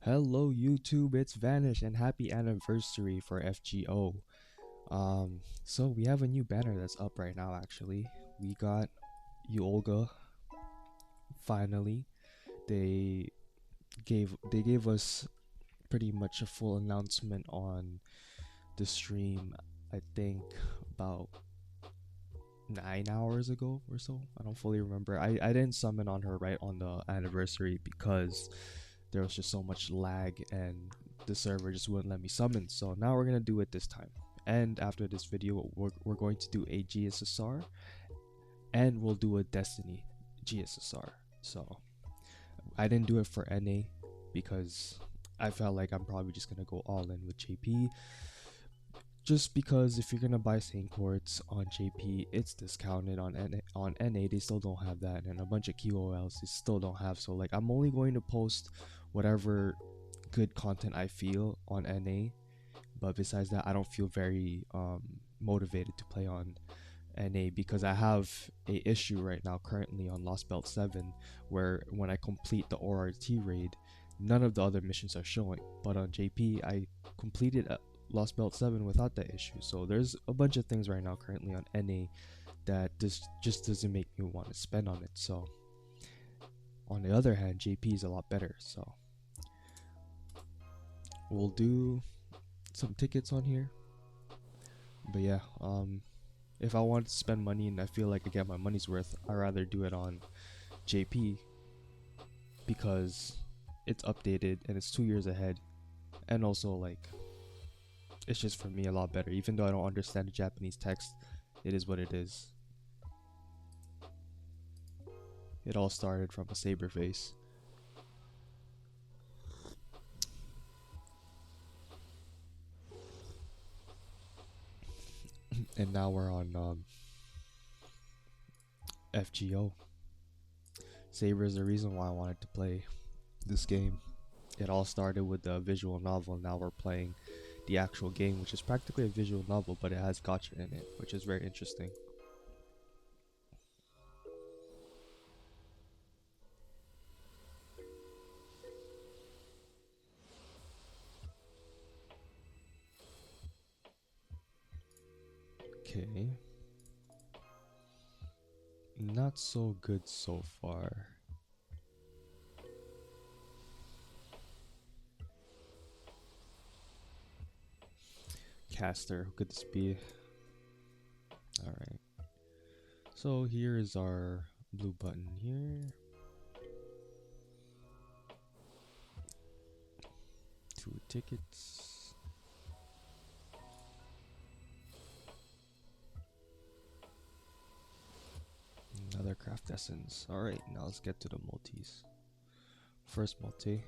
Hello YouTube, it's Vanish and happy anniversary for FGO. So we have a new banner that's up right now actually. We got you Olga finally. They gave us pretty much a full announcement on the stream, I think about 9 hours ago or so. I don't fully remember. I didn't summon on her right on the anniversary because there was just so much lag and the server just wouldn't let me summon. So now we're gonna do it this time. And after this video, we're going to do a GSSR and we'll do a Destiny GSSR. So I didn't do it for NA because I felt like I'm probably just gonna go all in with JP. Just because if you're gonna buy Saint Quartz on JP, it's discounted on NA. They still don't have that, and a bunch of QOLs they still don't have. So like, I'm only going to post whatever good content I feel on NA. But besides that, I don't feel very motivated to play on NA because I have a issue right now currently on Lost Belt 7 where when I complete the ORT raid, none of the other missions are showing. But on JP, I completed Lost Belt 7 without that issue. So there's a bunch of things right now currently on NA that this just doesn't make me want to spend on it. So on the other hand, JP is a lot better. So we'll do some tickets on here. But yeah, if I want to spend money and I feel like I get my money's worth, I'd rather do it on JP because it's updated and it's 2 years ahead, and also like it's just for me a lot better. Even though I don't understand the Japanese text, it is what it is. It all started from a saber face. And now we're on FGO. Saber is the reason why I wanted to play this game. It all started with the visual novel. Now we're playing the actual game, which is practically a visual novel, but it has gacha in it, which is very interesting. Okay. Not so good so far. Caster, who could this be? Alright. So here is our blue button here. 2 tickets. Another craft essence. Alright, now let's get to the multis. First multi.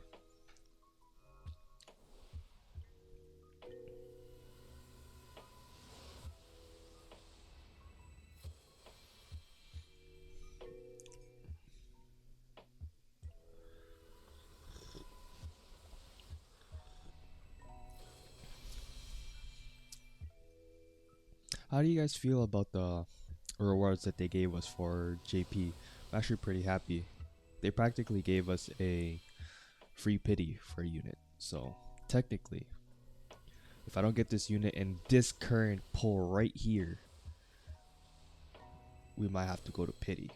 How do you guys feel about the rewards that they gave us for JP? I'm actually pretty happy. They practically gave us a free pity for a unit. So technically, if I don't get this unit in this current pull right here, we might have to go to pity.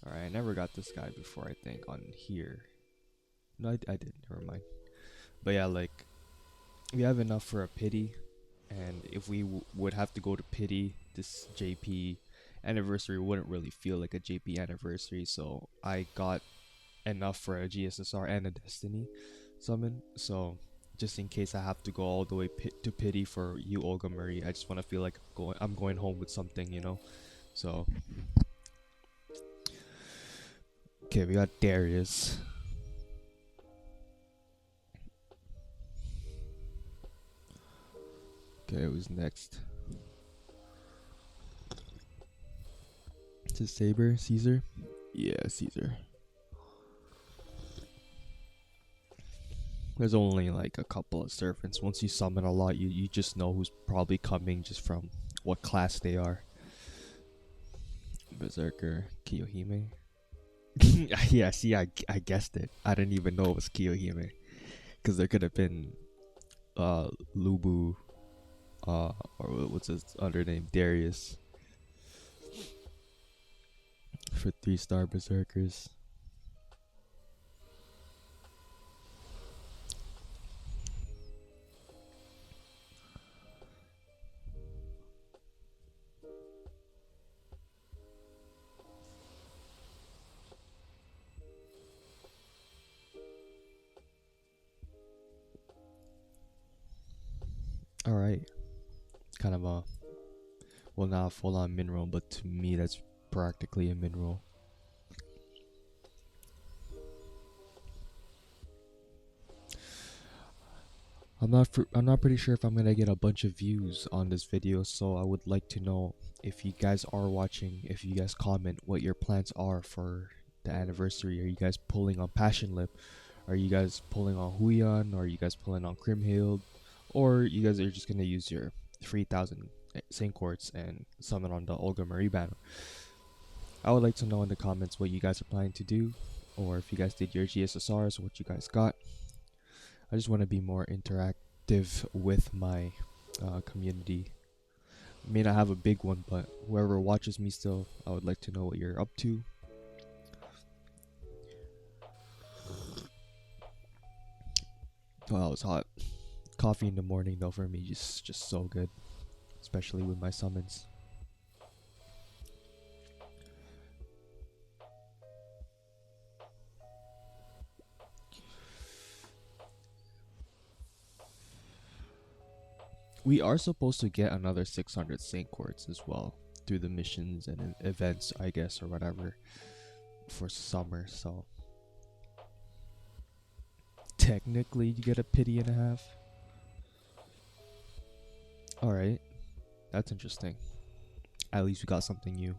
Alright, I never got this guy before, I think, on here. No, I did. Never mind. But yeah, like, we have enough for a pity. And if we would have to go to pity, this JP anniversary wouldn't really feel like a JP anniversary. So I got enough for a GSSR and a Destiny summon. So just in case I have to go all the way to pity for you, Olga Marie, I just want to feel like I'm going home with something, you know. So okay, we got Darius. Okay, who's next? Is it Saber? Caesar? Yeah, Caesar. There's only like a couple of servants. Once you summon a lot, you just know who's probably coming just from what class they are. Berserker, Kiyohime. Yeah, see, I guessed it. I didn't even know it was Kiyohime because there could have been Lubu, or what's his other name, Darius, for 3-star berserkers. All right, kind of a, well, not a full-on mineral, but to me that's practically a mineral. I'm not pretty sure if I'm gonna get a bunch of views on this video, so I would like to know, if you guys are watching, if you guys comment what your plans are for the anniversary. Are you guys pulling on Passion Lip? Are you guys pulling on Huion? Are you guys pulling on Crimhild? Or you guys are just gonna use your 3,000 Saint Quartz and summon on the Olga Marie banner? I would like to know in the comments what you guys are planning to do, or if you guys did your GSSRs, what you guys got. I just want to be more interactive with my community. I may not have a big one, but whoever watches me still, I would like to know what you're up to. Oh, that was hot. Coffee in the morning though for me, just so good, especially with my summons. We are supposed to get another 600 Saint Quartz as well through the missions and events, I guess, or whatever, for summer. So technically, you get a pity and a half. All right, that's interesting. At least we got something new.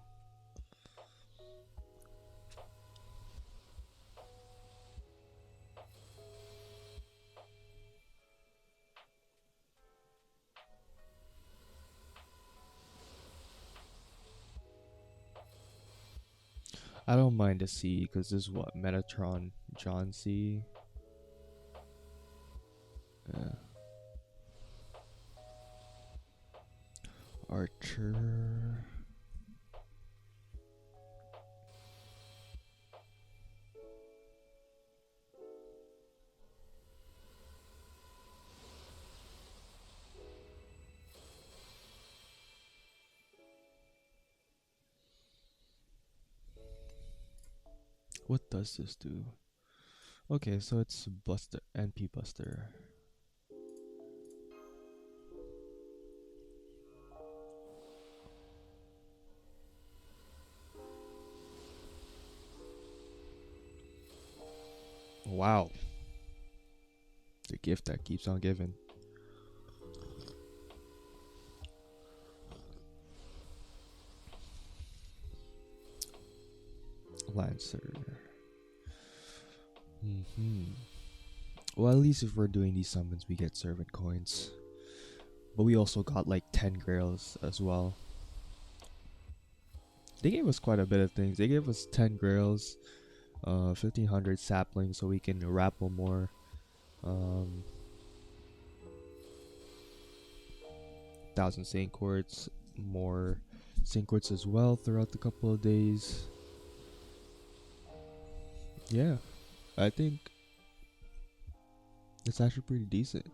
I don't mind the C because this is what Metatron John C. Yeah. Archer. What does this do? Okay, so it's Buster, NP Buster. Wow. The gift that keeps on giving. Lancer. Well, at least if we're doing these summons, we get servant coins. But we also got like 10 grails as well. They gave us quite a bit of things. They gave us 10 grails, 1,500 saplings so we can rappel more. 1,000 Saint Quartz, more Saint Quartz as well throughout the couple of days. Yeah, I think it's actually pretty decent.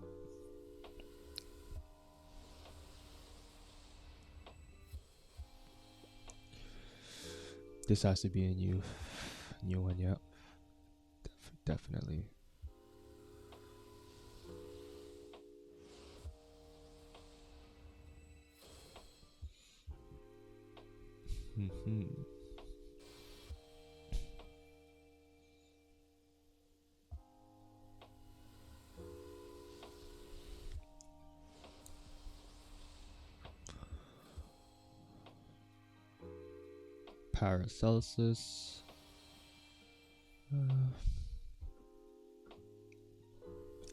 This has to be a new one, yeah. Definitely. Paracelsus.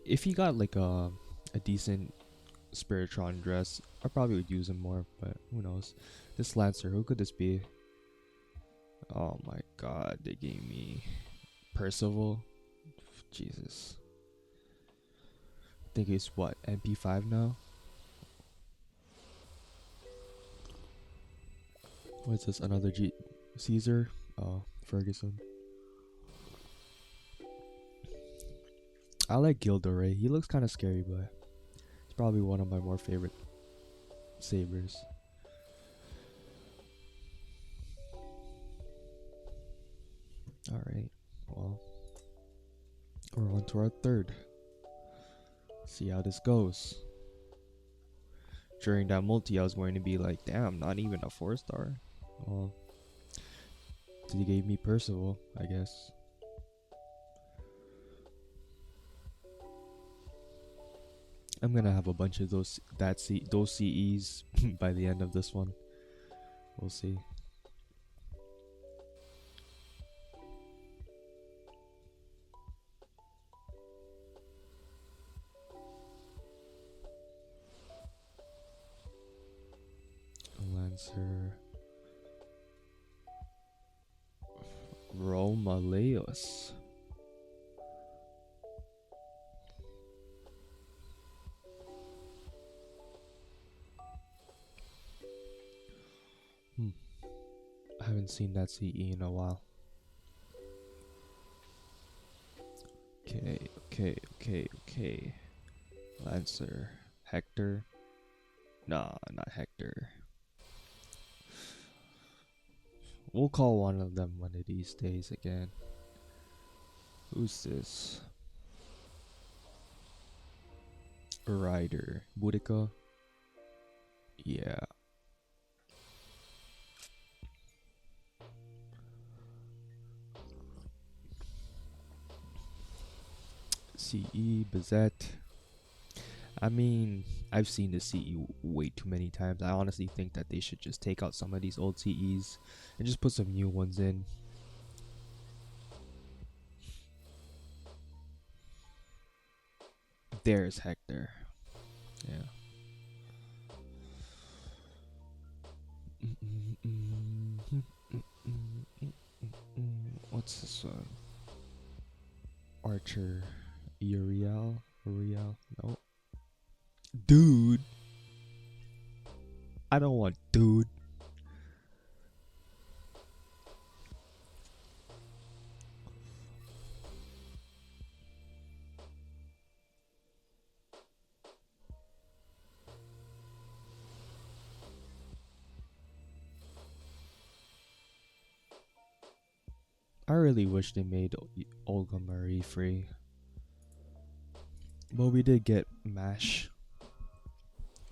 If he got like a decent Spiritron dress, I probably would use him more, but who knows. This Lancer, who could this be? Oh my god, they gave me Percival. Jesus. I think it's what, MP5 now? What's this? Another Caesar? Oh, Ferguson. I like Gilderay. He looks kind of scary, but he's probably one of my more favorite sabers. Alright, well, we're on to our third. See how this goes. During that multi, I was going to be like, damn, not even a 4-star. Well, he gave me Percival, I guess. I'm gonna have a bunch of those CEs by the end of this one. We'll see. Lancer. Romaleos. I haven't seen that CE in a while. Okay. Lancer. Hector. Nah, not Hector. We'll call one of them one of these days again. Who's this? Rider. Boudica. Yeah. CE, Bizette. I mean, I've seen the CE way too many times. I honestly think that they should just take out some of these old CEs and just put some new ones in. There's Hector. Yeah. What's this one? Archer. Uriel? No. Dude. I don't want dude. I really wish they made Olga Marie free. But we did get MASH.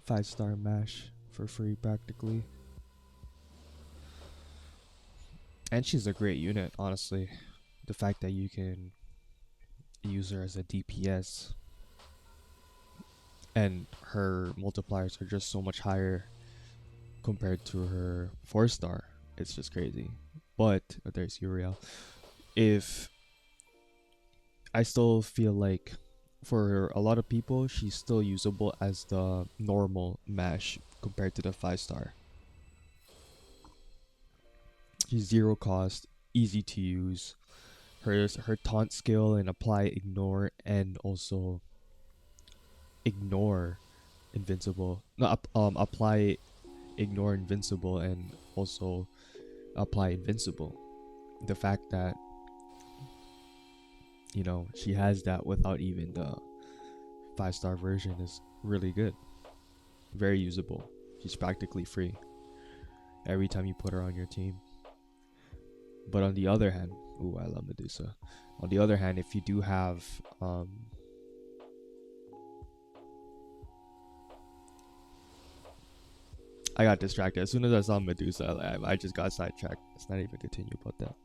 5-star MASH for free practically. And she's a great unit, honestly. The fact that you can use her as a DPS and her multipliers are just so much higher compared to her 4-star. It's just crazy. But there's Uriel. If I still feel like for a lot of people, she's still usable as the normal MASH compared to the 5-star. She's 0 cost, easy to use. Her taunt skill and apply ignore and also ignore invincible. No, apply ignore invincible and also apply invincible. The fact that she has that without even the 5-star version is really good. Very usable. She's practically free every time you put her on your team. But on the other hand, ooh, I love Medusa. On the other hand, if you do have I got distracted. As soon as I saw Medusa, I just got sidetracked. Let's not even continue about that.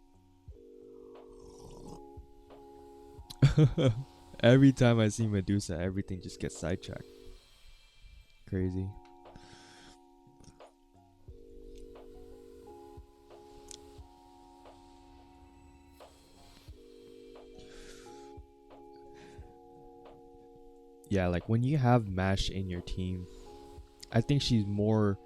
Every time I see Medusa, everything just gets sidetracked. Crazy. Yeah, like when you have MASH in your team, I think she's more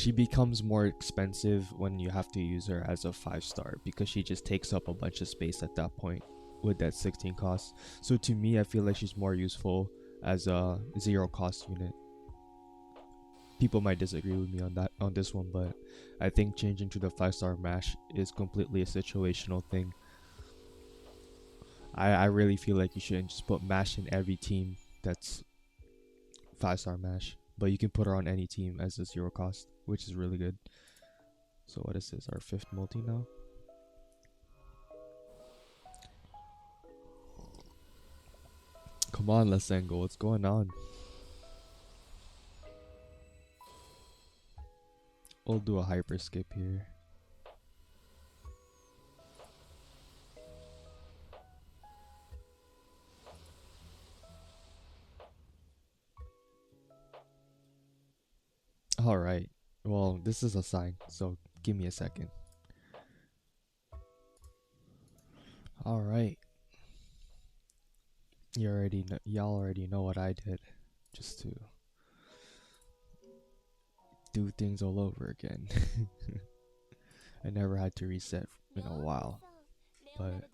she becomes more expensive when you have to use her as a 5-star because she just takes up a bunch of space at that point with that 16 cost. So to me, I feel like she's more useful as a 0 cost unit. People might disagree with me on this one, but I think changing to the 5-star mash is completely a situational thing. I really feel like you shouldn't just put mash in every team that's 5-star mash, but you can put her on any team as a 0 cost, which is really good. So what is this, our 5th multi now? Come on, Lesengo, what's going on? We'll do a hyper skip here. Alright, well, this is a sign, so give me a second. Alright. Y'all already know what I did, just to do things all over again. I never had to reset in a while, but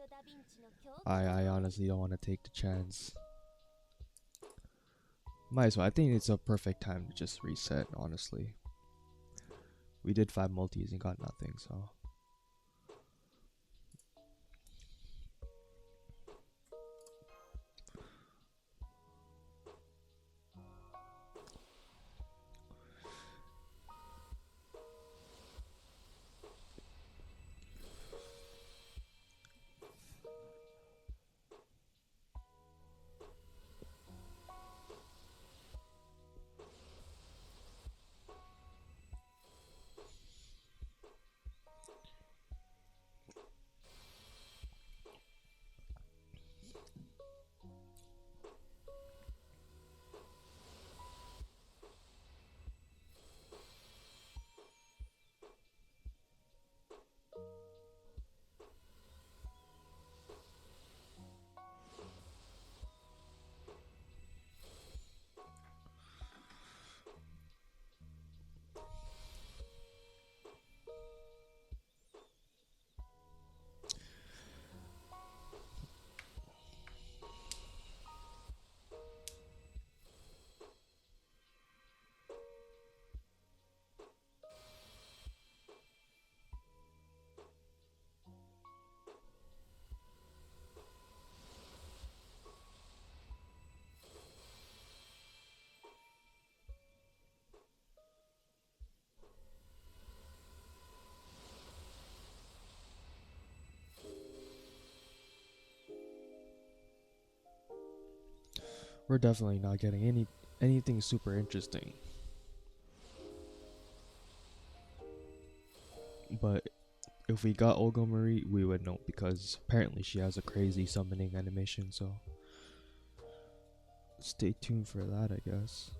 I honestly don't want to take the chance. Might as well. I think it's a perfect time to just reset, honestly. We did 5 multis and got nothing, so. We're definitely not getting anything super interesting. But if we got Olga Marie, we would know because apparently she has a crazy summoning animation, so stay tuned for that, I guess.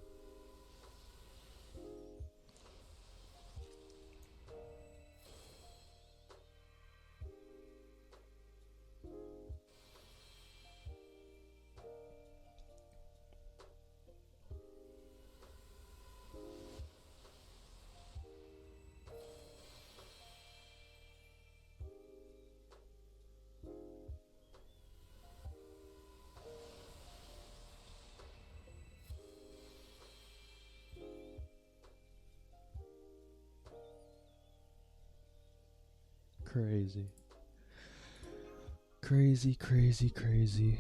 Crazy. Crazy, crazy, crazy.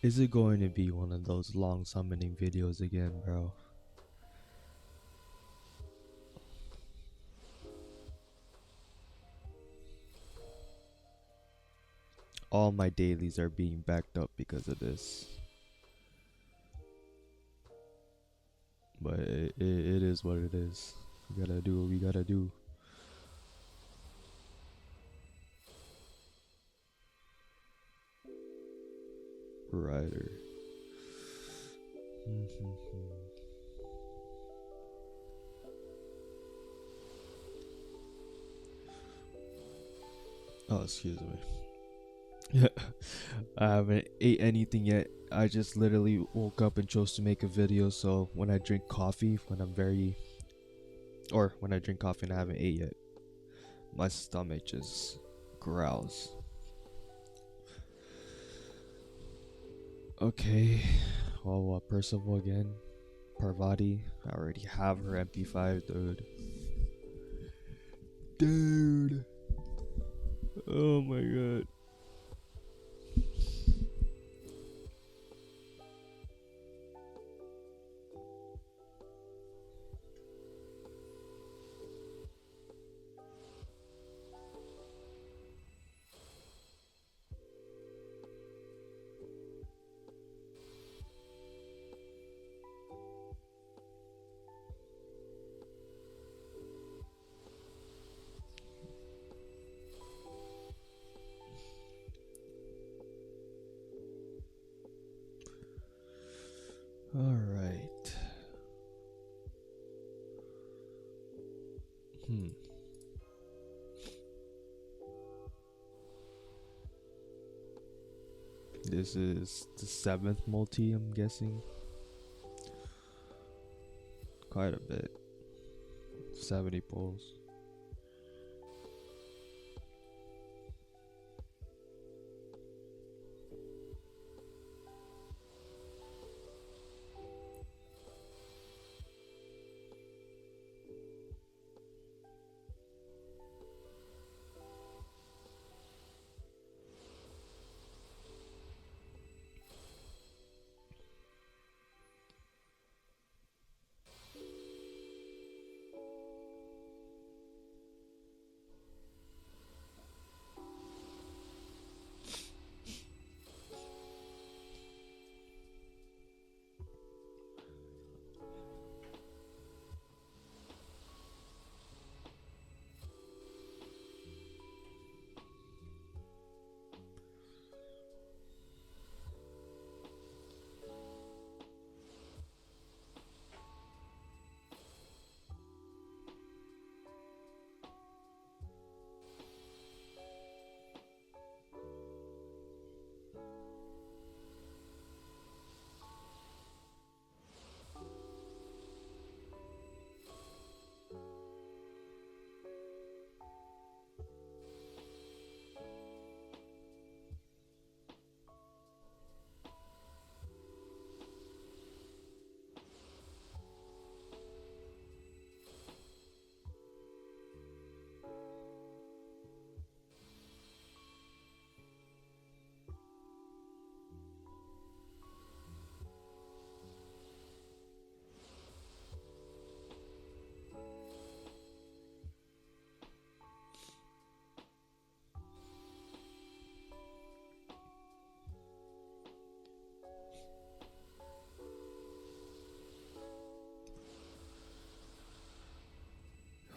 Is it going to be one of those long summoning videos again, bro? All my dailies are being backed up because of this. But it is what it is. We gotta do what we gotta do. Rider. Oh, excuse me. I haven't ate anything yet. I just literally woke up and chose to make a video. So when I drink coffee, when I drink coffee and I haven't ate yet, my stomach just growls. Okay, well, Percival again. Parvati. I already have her MP5, dude. Dude. Oh my god. Alright. This is the 7th multi, I'm guessing. Quite a bit. 70 pulls.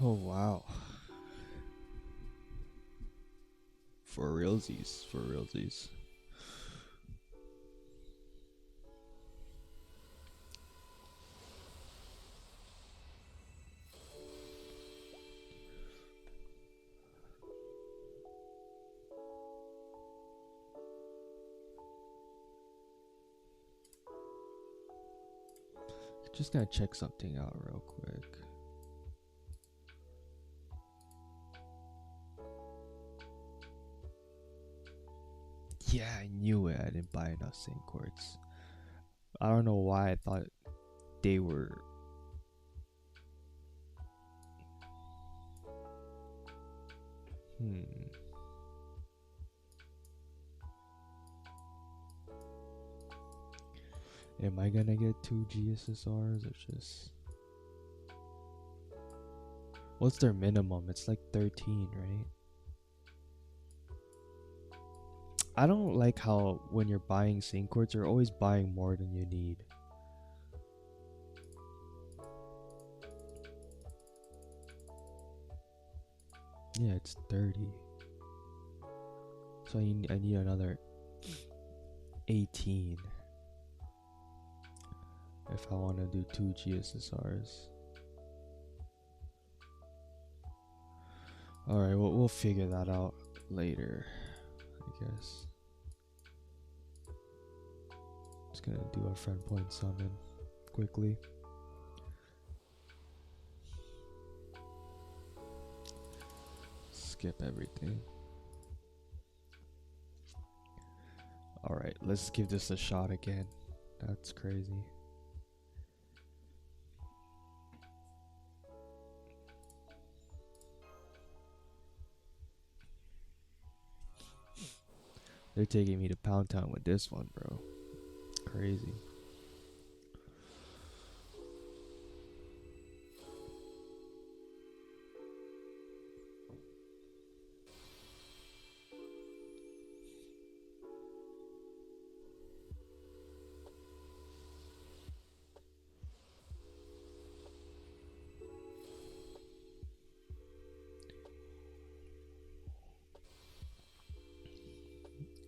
Oh wow. For realsies, for realsies. Just gotta check something out real quick. Yeah, I knew it. I didn't buy enough Saint quartz. I don't know why I thought they were. Am I gonna get 2 GSSRs or just. What's their minimum? It's like 13, right? I don't like how when you're buying Saint quartz, you're always buying more than you need. Yeah, it's 30. So I need another 18 if I want to do 2 GSSRs. Alright, we'll figure that out later, I guess. Just gonna do a friend point summon quickly. Skip everything. Alright, let's give this a shot again. That's crazy. They're taking me to Pound Town with this one, bro. Crazy.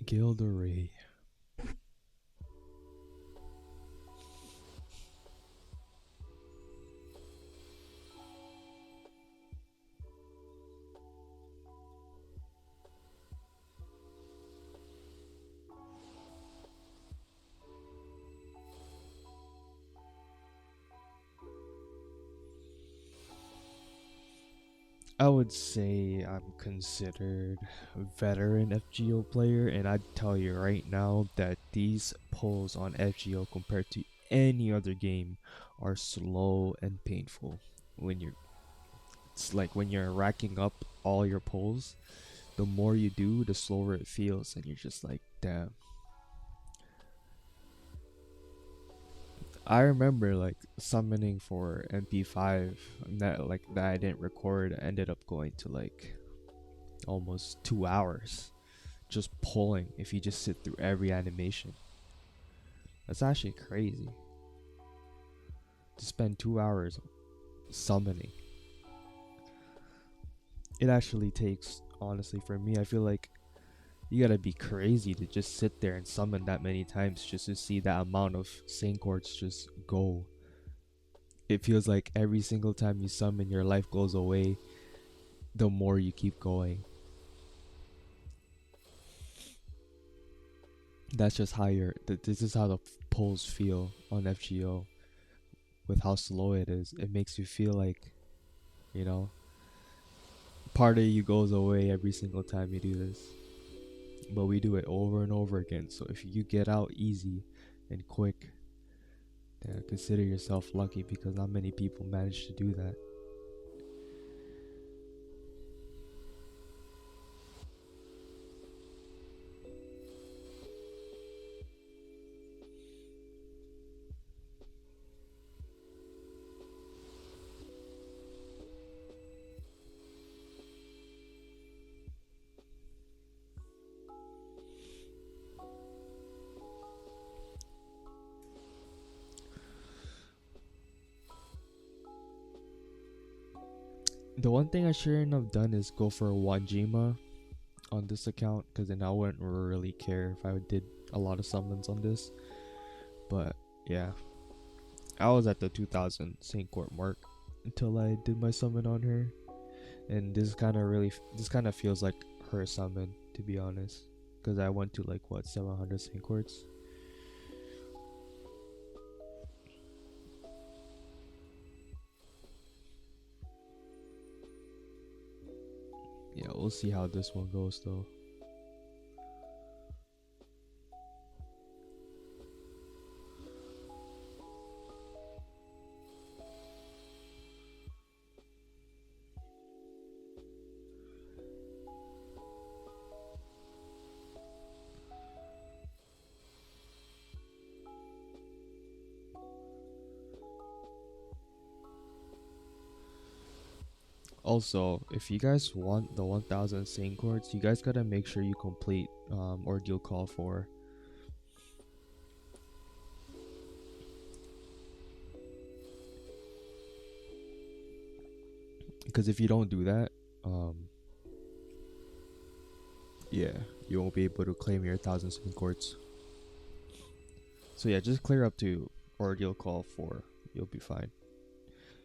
Gilderay. I would say I'm considered a veteran FGO player, and I'd tell you right now that these pulls on FGO compared to any other game are slow and painful. When you're, it's like when you're racking up all your pulls, the more you do, the slower it feels, and you're just like, damn. I remember like summoning for MP5 that I didn't record ended up going to like almost 2 hours just pulling if you just sit through every animation. That's actually crazy to spend 2 hours summoning. It actually takes, honestly, for me, I feel like you gotta be crazy to just sit there and summon that many times just to see that amount of Saint Quartz just go. It feels like every single time you summon, your life goes away the more you keep going. That's just how this is how the pulls feel on FGO with how slow it is. It makes you feel like, you know, part of you goes away every single time you do this. But we do it over and over again. So if you get out easy and quick, then consider yourself lucky because not many people manage to do that. The one thing I shouldn't have done is go for Wajima on this account because then I wouldn't really care if I did a lot of summons on this. But yeah, I was at the 2000 Saint Court mark until I did my summon on her, and this kind of feels like her summon, to be honest, because I went to like what 700 Saint Courts. Yeah, we'll see how this one goes though. Also, if you guys want the 1000 Saint Courts, you guys gotta make sure you complete Ordeal Call 4. Because if you don't do that, Yeah, you won't be able to claim your 1,000 spin quartz. So yeah, just clear up to ordeal call 4. You'll be fine.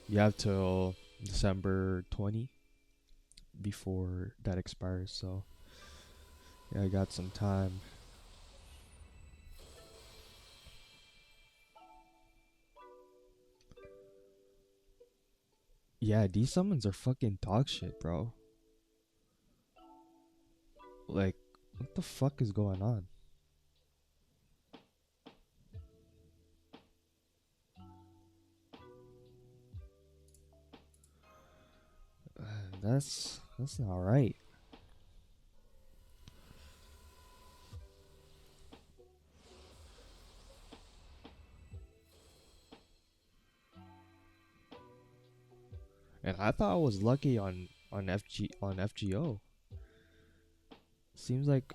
You have till December 20 before that expires. So yeah, I got some time. Yeah, these summons are fucking dog shit, bro. Like, what the fuck is going on? That's not right. And I thought I was lucky on FGO. Seems like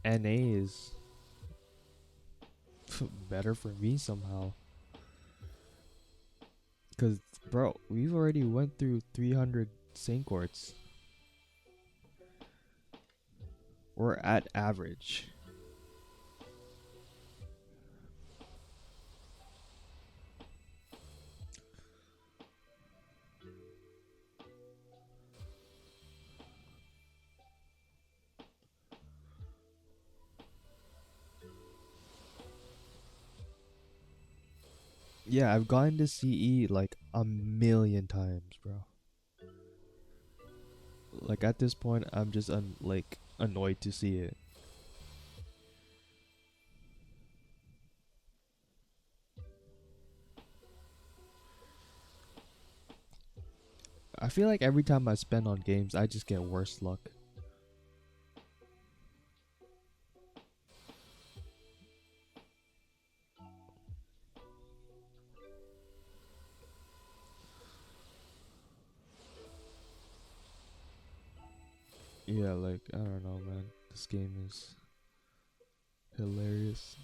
NA is better for me somehow. Cause bro, we've already went through 300 Saint Quartz. We're at average. Yeah, I've gone to CE like a million times, bro. Like at this point, I'm just like annoyed to see it. I feel like every time I spend on games, I just get worse luck. Yeah, like I don't know, man. This game is hilarious.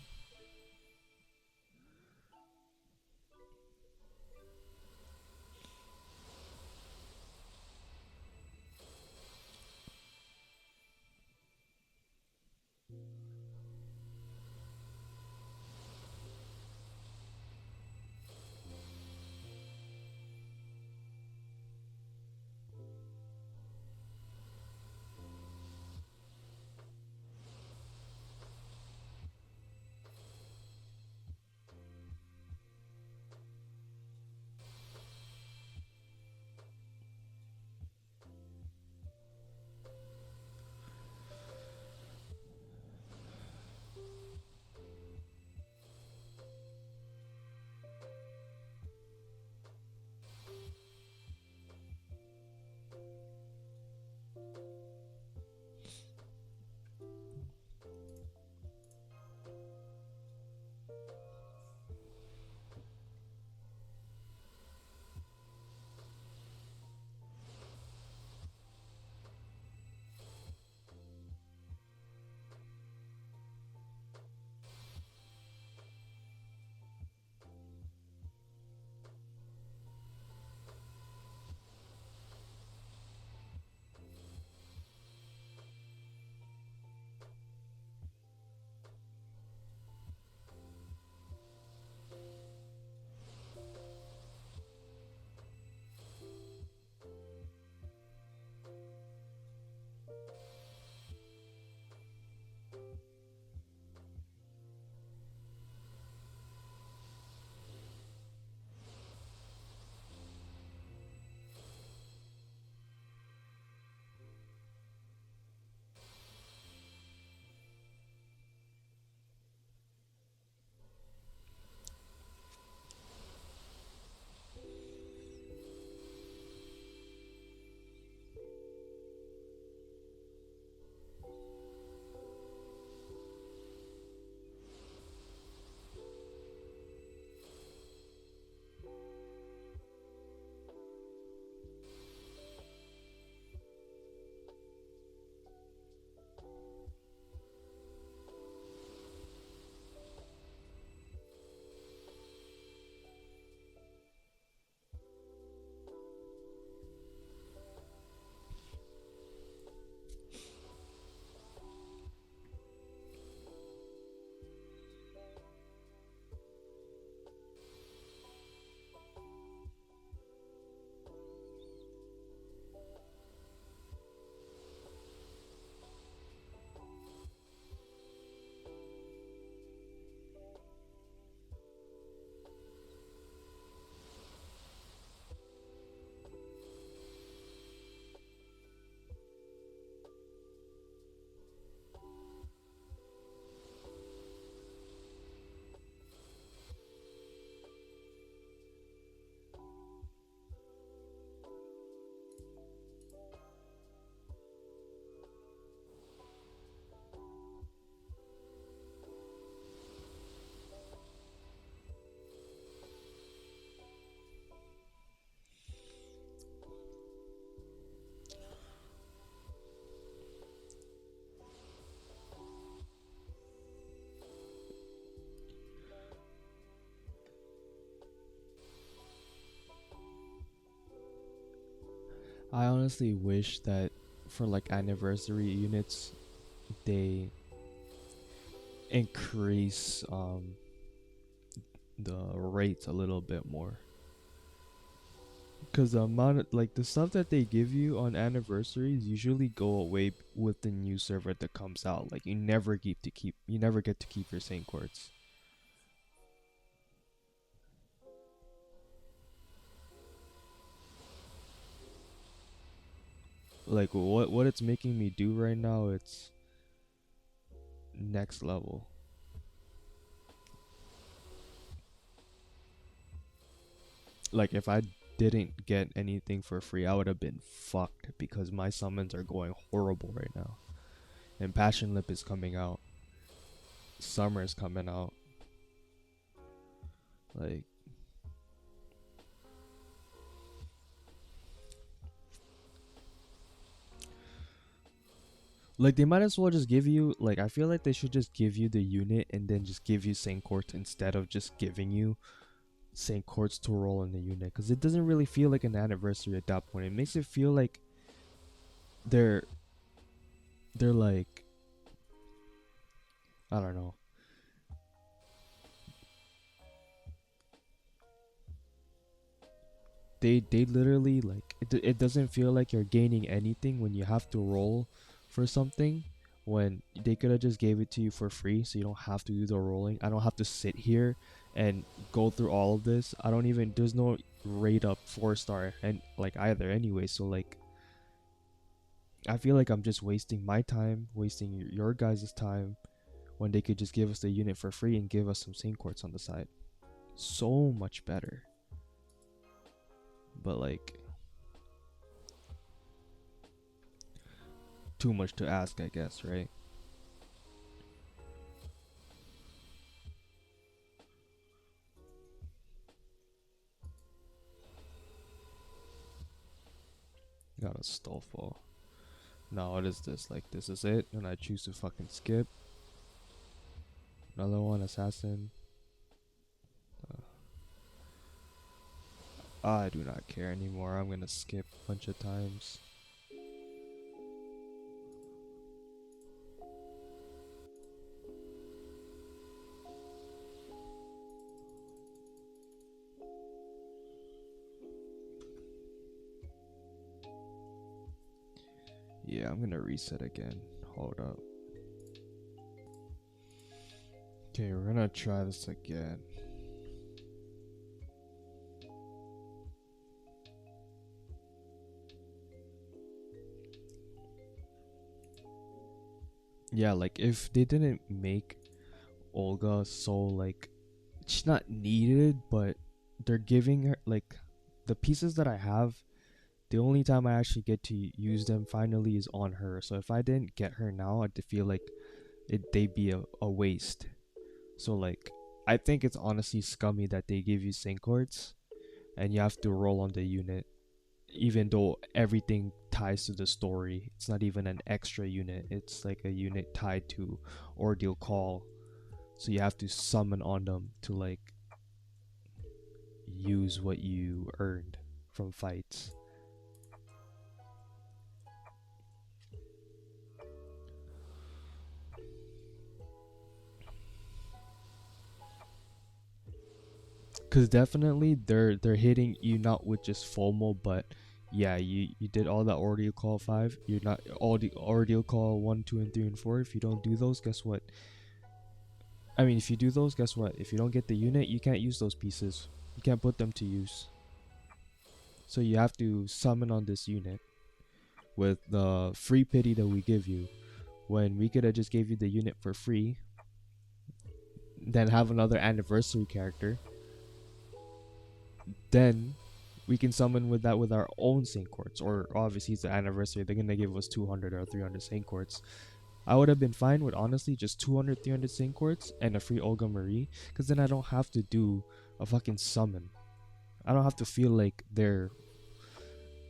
I honestly wish that for like anniversary units, they increase the rates a little bit more. Because the amount of, like the stuff that they give you on anniversaries usually go away with the new server that comes out. Like you never get to keep your Saint Quartz. Like what it's making me do right now, it's next level. Like if I didn't get anything for free, I would have been fucked because my summons are going horrible right now. And Passion Lip is coming out. Summer is coming out. Like they might as well just give you, like, I feel like they should just give you the unit and then just give you Saint Quartz instead of just giving you Saint Quartz to roll in the unit, because it doesn't really feel like an anniversary at that point. It makes it feel like they're like, I don't know. They literally, like, it doesn't feel like you're gaining anything when you have to roll for something, when they could have just gave it to you for free so you don't have to do the rolling. I don't have to sit here and go through all of this. I don't even, there's no rate up 4-star and like either anyway, so like I feel like I'm just wasting my time, wasting your guys' time, when they could just give us the unit for free and give us some Saint Quartz on the side. So much better. But like, too much to ask, I guess, right? Got a Stolfo. Now what is this? Like, this is it, and I choose to fucking skip. Another one, assassin. I do not care anymore. I'm gonna skip a bunch of times. Yeah, I'm gonna reset again. Hold up. Okay, we're gonna try this again. Yeah, like if they didn't make Olga so like, she's not needed, but they're giving her like the pieces that I have. The only time I actually get to use them finally is on her. So if I didn't get her now, I'd feel like they'd be a waste. So like, I think it's honestly scummy that they give you sync cords and you have to roll on the unit, even though everything ties to the story. It's not even an extra unit. It's like a unit tied to Ordeal Call. So you have to summon on them to like use what you earned from fights. Cause definitely they're hitting you not with just FOMO, but yeah, you did all that Ordeal Call 5. You're not all the Ordeal Call 1, 2, and 3, and 4. If you don't do those, guess what? I mean, if you do those, guess what? If you don't get the unit, you can't use those pieces. You can't put them to use. So you have to summon on this unit with the free pity that we give you. When we could have just gave you the unit for free, then have another anniversary character, then we can summon with that with our own Saint Quartz. Or obviously it's the anniversary, they're gonna give us 200 or 300 Saint Quartz. I would have been fine with honestly just 200, 300 Saint Quartz and a free Olga Marie, because then I don't have to do a fucking summon. I don't have to feel like they're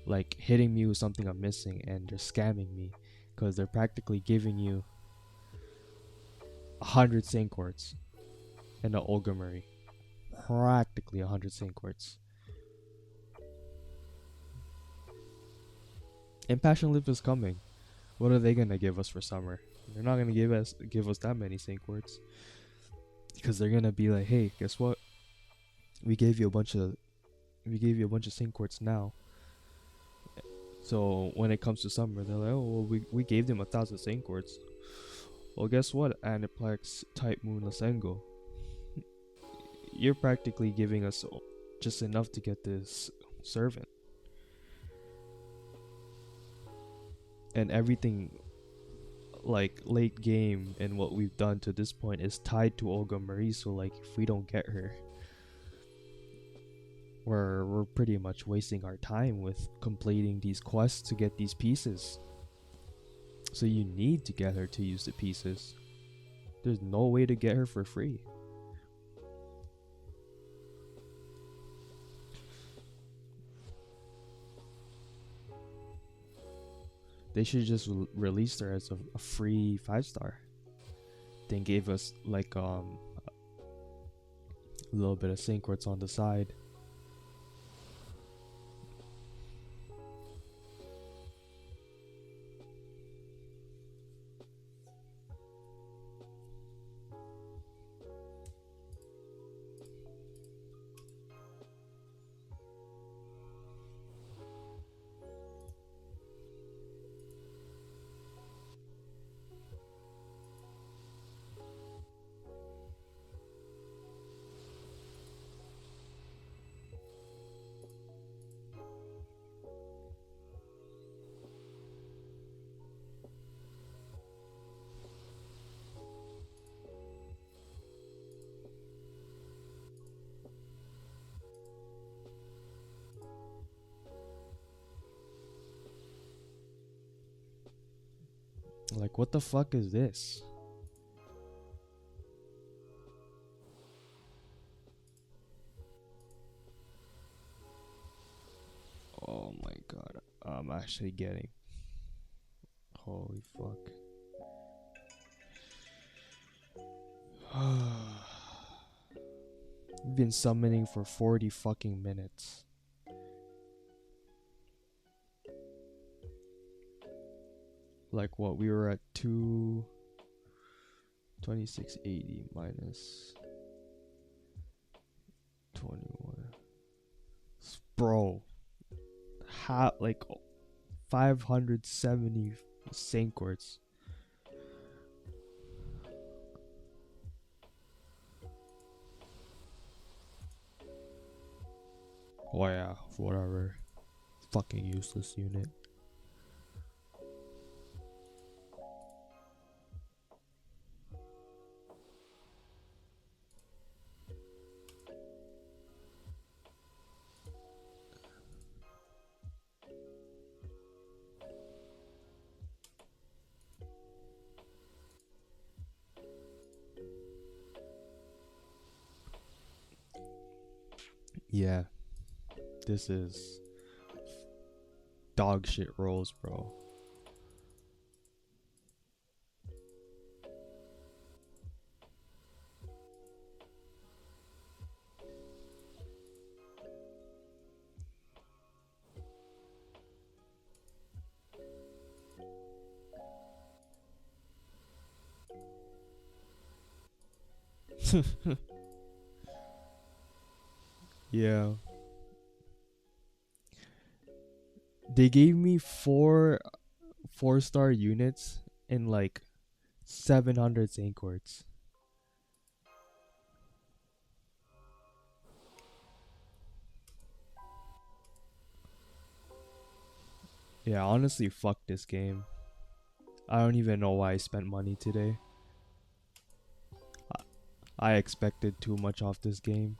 like hitting me with something I'm missing and they're scamming me, because they're practically giving you 100 Saint Quartz and an Olga Marie. Practically 100 Saint Quartz. And Passion Lift is coming. What are they gonna give us for summer? They're not gonna give us that many sync quartz, because they're gonna be like, hey, guess what? We gave you a bunch of sync quartz now. So when it comes to summer, they're like, oh well, we gave them 1,000 sync quartz. Well, guess what? Aniplex, Type Moon, Lasengo, you're practically giving us just enough to get this servant, and everything like late game and what we've done to this point is tied to Olga Marie. So like, if we don't get her, we're pretty much wasting our time with completing these quests to get these pieces. So you need to get her to use the pieces. There's no way to get her for free. They should just release her as a free 5-star. Then gave us like a little bit of sync quartz on the side. Like, what the fuck is this? Oh my god. I'm actually getting. Holy fuck. We've been summoning for 40 fucking minutes. Like what? We were at 2680 minus 21. Bro. Like 570 sync quartz. Oh yeah, whatever. Fucking useless unit. Yeah, this is dog shit rolls, bro. Yeah. They gave me 4-star units and like 700 sync quartz. Yeah, honestly, fuck this game. I don't even know why I spent money today. I expected too much off this game.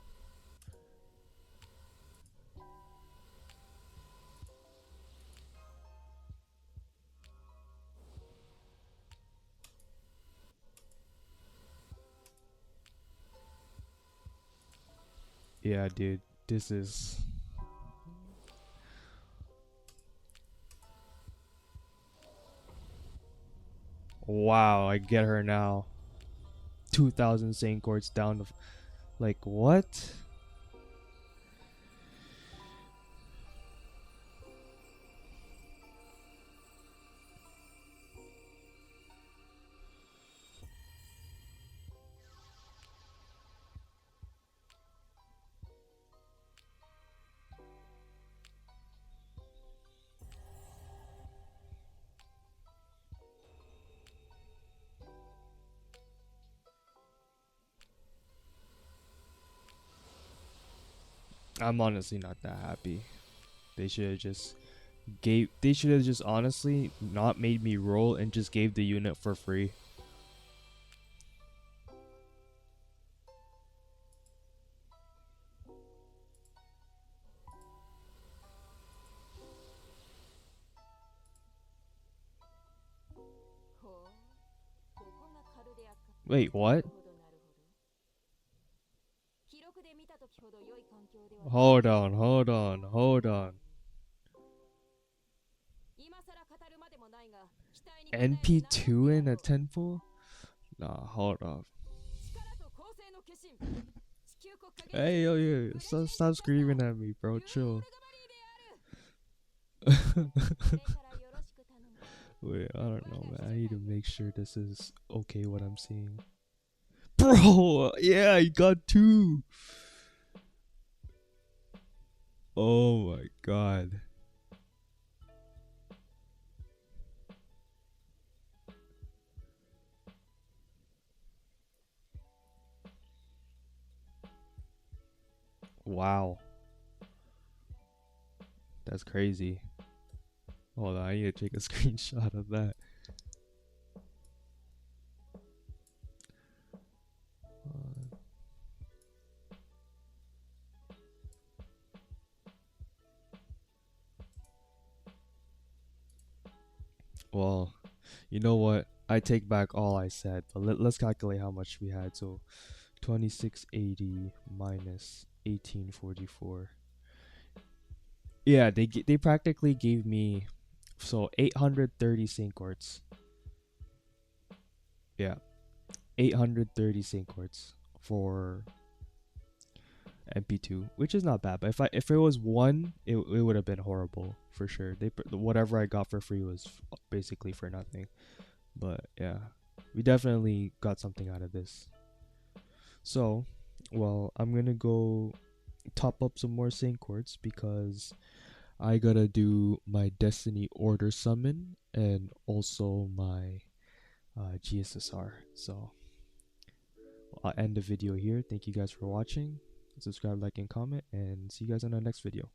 Yeah, dude, this is... Wow, I get her now. 2,000 sync quartz down to... Like, what? I'm honestly not that happy. They should have just they should have just honestly not made me roll and just gave the unit for free. Wait, what? Hold on, hold on, hold on. NP2 in a temple? Nah, hold up. Hey, yo, yo, stop screaming at me, bro. Chill. Wait, I don't know, man. I need to make sure this is okay what I'm seeing. Bro, yeah, I got two. Oh my god. Wow. That's crazy. Hold on, I need to take a screenshot of that. Well, you know what? I take back all I said, but let's calculate how much we had. So 2680 minus 1844. Yeah, they practically gave me 830 sync quartz. Yeah, 830 sync quartz for MP2, which is not bad. But if it was one, it would have been horrible for sure. Whatever I got for free was basically for nothing. But yeah, we definitely got something out of this. So, well, I'm gonna go top up some more Saint Quartz because I gotta do my Destiny Order summon and also my GSSR. So I'll end the video here. Thank you guys for watching. Subscribe, like, and comment, and see you guys in the next video.